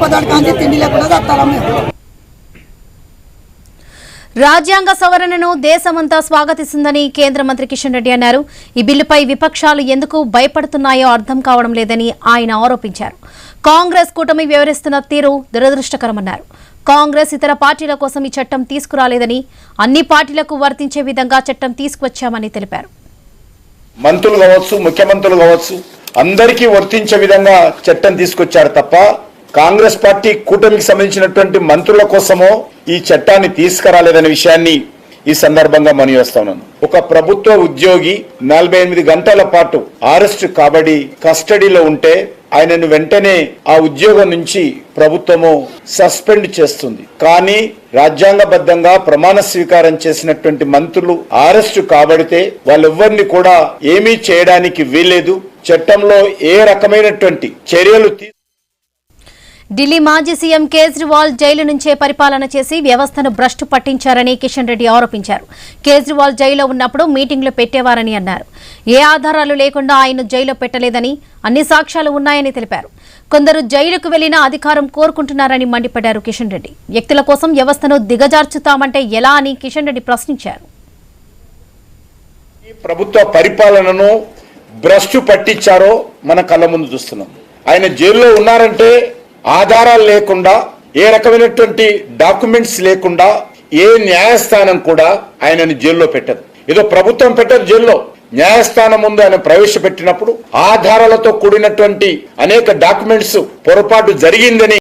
పొద్దుడు కాంతి తిండి లేకుండా చస్తాం మేము. రాజ్యాంగ సవరణను దేశమంతా స్వాగతిస్తుందని కేంద్ర మంత్రి కిషన్ రెడ్డి అన్నారు. ఈ బిల్లుపై విపక్షాలు ఎందుకు భయపడుతున్నాయో అర్థం కావడం లేదని ఆయన ఆరోపించారు. కాంగ్రెస్ కూటమి వ్యవహరిస్తున్న తీరు దురదృష్టకరమన్నారు. కాంగ్రెస్ ఇతర పార్టీల కోసం ఈ చట్టం తీసుకురాలేదని, అన్ని పార్టీలకు వర్తించే విధంగా చట్టం తీసుకువచ్చామని తెలిపారు. మంత్రులు కావచ్చు, ముఖ్యమంత్రులు కావచ్చు, అందరికీ వర్తించే విధంగా చట్టం తీసుకొచ్చారు తప్ప కాంగ్రెస్ పార్టీ కూటమికి సంబంధించినటువంటి మంత్రుల కోసమో ఈ చట్టాన్ని తీసుకురాలేదనే విషయాన్ని ఈ సందర్భంగా మనవి చేస్తా ఉన్నాను. ఒక ప్రభుత్వ ఉద్యోగి 48 గంటల పాటు అరెస్ట్ కాబడి కస్టడీలో ఉంటే ఆయనను వెంటనే ఆ ఉద్యోగం నుంచి ప్రభుత్వము సస్పెండ్ చేస్తుంది. కానీ రాజ్యాంగబద్ధంగా ప్రమాణ స్వీకారం చేసినటువంటి మంత్రులు అరెస్టు కాబడితే వాళ్ళెవ్వరిని కూడా ఏమీ చేయడానికి వీల్లేదు. చట్టంలో ఏ రకమైనటువంటి చర్యలు ఢిల్లీ మాజీ సీఎం కేజ్రీవాల్ జైలు నుంచే పరిపాలన చేసి వ్యవస్థను భ్రష్టు పట్టించారని కిషన్ రెడ్డి ఆరోపించారు. కేజ్రీవాల్ జైల్లో ఉన్నప్పుడు మీటింగ్లు పెట్టేవారని అన్నారు. ఏ ఆధారాలు లేకుండా ఆయన జైల్లో పెట్టలేదని, అన్ని సాక్ష్యాలు ఉన్నాయని తెలిపారు. కొందరు జైలుకు వెళ్లిన అధికారం కోరుకుంటున్నారని మండిపడ్డారు కిషన్ రెడ్డి. వ్యక్తుల కోసం వ్యవస్థను దిగజార్చుతామంటే ఎలా అని కిషన్ రెడ్డి ప్రశ్నించారు. ప్రభుత్వ పరిపాలనను భ్రష్టు పట్టించారో మన కళ్ళ ముందు చూస్తున్నాం. ఆయన జైల్లో ఉన్నారంటే ఆధారాలు లేకుండా, ఏ రకమైనటువంటి డాక్యుమెంట్స్ లేకుండా ఏ న్యాయస్థానం కూడా ఆయనను జైల్లో పెట్టదు. ఏదో ప్రభుత్వం పెట్టదు జైల్లో, న్యాయస్థానం ముందు ఆయన ప్రవేశపెట్టినప్పుడు ఆధారాలతో కూడినటువంటి అనేక డాక్యుమెంట్స్ పొరపాటు జరిగిందని